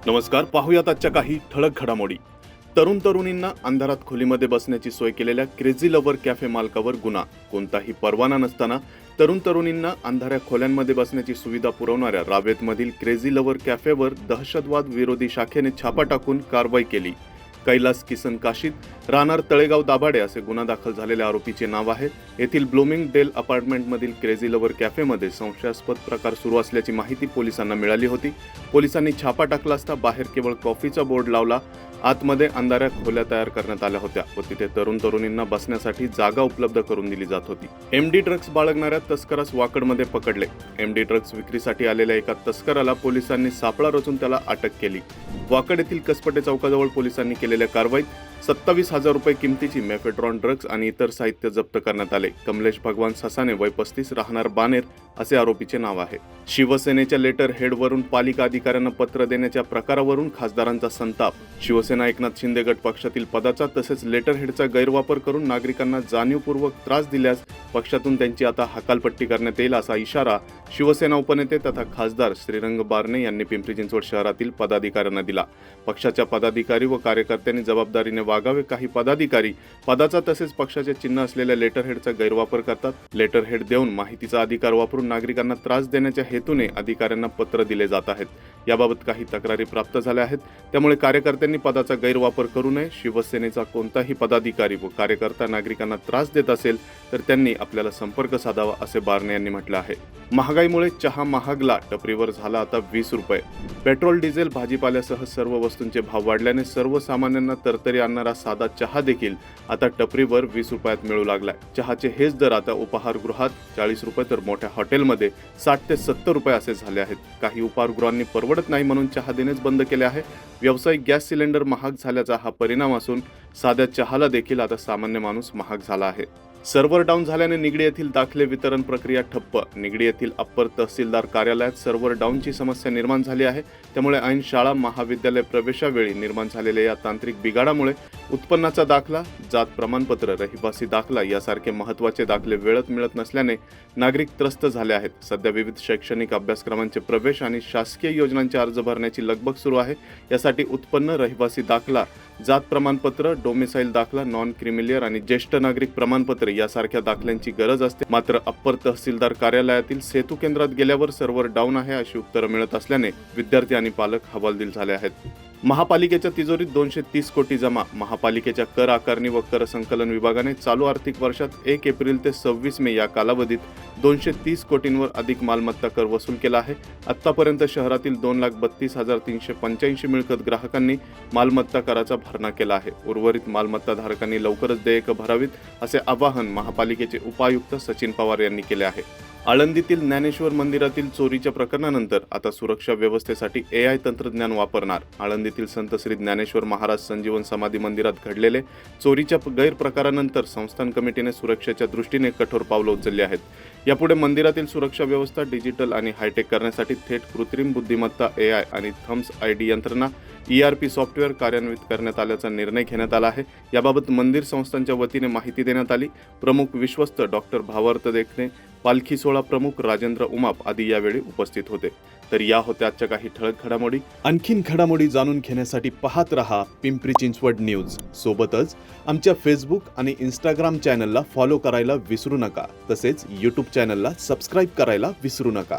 नमस्कार. पाहूयात आजच्या काही ठळक घडामोडी. तरुणींना अंधारात खोलीमध्ये बसण्याची सोय केलेल्या क्रेझी लव्हर कॅफे मालकावर गुन्हा. कोणताही परवाना नसताना तरुणींना अंधाऱ्या खोल्यांमध्ये बसण्याची सुविधा पुरवणाऱ्या रावेतमधील क्रेझी लव्हर कॅफेवर दहशतवाद विरोधी शाखेने छापा टाकून कारवाई केली. कैलास किसन काशीद, राहणार तळेगाव दाभाडे असे गुन्हा दाखल झालेल्या आरोपीचे नाव आहे. येथील ब्लूमिंग डेल अपार्टमेंटमधील क्रेझी लव्हर कॅफेमध्ये संशयास्पद प्रकार सुरू असल्याची माहिती पोलिसांना मिळाली होती. पोलिसांनी छापा टाकला असता बाहेर केवळ कॉफीचा बोर्ड लावला. आतमध्ये अंधाऱ्या खोल्या तयार करण्यात आल्या होत्या व तिथे तरुणींना बसण्यासाठी जागा उपलब्ध करून दिली जात होती. एमडी ड्रग्ज बाळगणाऱ्या तस्करास वाकडमध्ये पकडले. एमडी ड्रग्ज विक्रीसाठी आलेल्या एका तस्कराला पोलिसांनी सापळा रचून त्याला अटक केली. वाकड येथील कसपटे चौकाजवळ पोलिसांनी केलेल्या कारवाईत 27,000 रुपये किमतीची मेफेड्रॉन ड्रग्ज आणि इतर साहित्य जप्त करण्यात आले. कमलेश भगवान ससाने, वय 35, राहणार बानेर असे आरोपीचे नाव आहे. शिवसेनेच्या लेटर हेडवरून पालिका अधिकाऱ्यांना पत्र देण्याच्या प्रकारावरून खासदारांचा संताप. शिवसेना एकनाथ शिंदे गट पक्षातील पदाचा तसेच लेटर हेडचा गैरवापर करून नागरिकांना जाणीवपूर्वक त्रास दिल्यास पक्षातून त्यांची आता हकालपट्टी करण्यात येईल असा इशारा शिवसेना उपनेते तथा खासदार श्रीरंग बारणे यांनी पिंपरी चिंचवड शहरातील पदाधिकाऱ्यांना दिला. पक्षाच्या पदाधिकारी व कार्यकर्त्यांनी जबाबदारीने वागावे. काही पदाधिकारी पदाचा तसेच पक्षाचे चिन्ह असलेल्या लेटर हेडचा गैरवापर करतात. लेटर हेड देऊन माहितीचा अधिकार वापरून नागरिकांना त्रास देण्याच्या हेतूने अधिकाऱ्यांना पत्र दिले जात आहेत. याबाबत काही तक्रारी प्राप्त झाल्या आहेत. त्यामुळे कार्यकर्त्यांनी पदाचा गैरवापर करू नये. शिवसेनेचा कोणताही पदाधिकारी व कार्यकर्ता नागरिकांना त्रास देत असेल तर त्यांनी आपल्याला संपर्क साधावा असे बारणे यांनी म्हटलं आहे. महागाईमुळे चहा महागला. टपरीवर झाला आता 20 रुपये. पेट्रोल, डिझेल, भाजीपाल्यासह सर्व वस्तूंचे भाव वाढल्याने सर्वसामान्यांना तरतरी आणणारा साधा चहा देखील आता टपरीवर 20 रुपयात मिळू लागलाय. चहाचे हेच दर आता उपाहारगृहात 40 रुपये तर मोठ्या हॉटेलमध्ये 60 ते 70 रुपये असे झाले आहेत. काही उपाहारगृहांनी परवडत नाही म्हणून चहा देणेच बंद केले आहे. व्यावसायिक गॅस सिलेंडर महाग झाल्याचा हा परिणाम असून साध्या चहाला देखील आता सामान्य माणूस महाग झाला आहे. सर्व्हर डाऊन झाल्याने निगडी येथील दाखले वितरण प्रक्रिया ठप्प. निगडी येथील अप्पर तहसीलदार कार्यालयात सर्व्हर डाऊनची समस्या निर्माण झाली आहे. त्यामुळे ऐन शाळा महाविद्यालय प्रवेशावेळी निर्माण झालेल्या या तांत्रिक बिघाडामुळे उत्पन्नाचा दाखला, जात प्रमाणपत्र, रहिवासी दाखला यासारखे महत्त्वाचे दाखले वेळेत मिळत नसल्याने नागरिक त्रस्त झाले आहेत. सध्या विविध शैक्षणिक अभ्यासक्रमांचे प्रवेश आणि शासकीय योजनांचे अर्ज भरण्याची लगबग सुरू आहे. यासाठी उत्पन्न, रहिवासी दाखला, जात प्रमाणपत्र, डोमिसाईल दाखला, नॉन क्रिमिलियर आणि ज्येष्ठ नागरिक प्रमाणपत्र यासारख्या दाखल्यांची गरज असते. मात्र अप्पर तहसीलदार कार्यालयातील सेतू केंद्रात गेल्यावर सर्व्हर डाऊन आहे अशी उत्तरं मिळत असल्याने विद्यार्थी आणि पालक हवालदिल झाले आहेत. महापालिकेच्या तिजोरीत 230 कोटी जमा. महापालिकेच्या कर आकारणी व कर संकलन विभागाने चालू आर्थिक वर्षात 1 एप्रिल ते 26 मे या कालावधीत 230 कोटींवर अधिक मालमत्ता कर वसूल केला आहे. आतापर्यंत शहरातील 2,32,385 मिळकत ग्राहकांनी मालमत्ता कराचा भरणा केला आहे. उर्वरित मालमत्ता धारकांनी लवकरच देयकं भरावीत असे आवाहन महापालिकेचे उपायुक्त सचिन पवार यांनी केले आहे. आळंदीतील ज्ञानेश्वर मंदिरातील चोरीच्या प्रकरणानंतर आता सुरक्षा व्यवस्थेसाठी AI तंत्रज्ञान वापरणार. आळंदीतील संत श्री ज्ञानेश्वर महाराज संजीवन समाधी मंदिरात घडलेले चोरीच्या गैरप्रकारानंतर संस्थान कमिटीने सुरक्षेच्या दृष्टीने कठोर पावलं उचलली आहेत. यापुढे मंदिरातील सुरक्षा व्यवस्था डिजिटल आणि हायटेक करण्यासाठी थेट कृत्रिम बुद्धिमत्ता AI आणि थम्स ID यंत्रणा ERP सॉफ्टवेअर कार्यान्वित करण्यात आल्याचा निर्णय घेण्यात आला आहे. याबाबत मंदिर संस्थांच्या वतीने माहिती देण्यात आली. प्रमुख विश्वस्त डॉक्टर भावार्थ देखणे, पालखी सोहळा प्रमुख राजेंद्र उमाप आदी यावेळी उपस्थित होते. तर या होत्या आजच्या काही ठळक घडामोडी. आणखीन घडामोडी जाणून घेण्यासाठी पाहत रहा पिंपरी चिंचवड न्यूज. सोबतच आमच्या फेसबुक आणि इंस्टाग्राम चॅनलला फॉलो करायला विसरू नका. तसेच YouTube चॅनलला सबस्क्राईब करायला विसरू नका.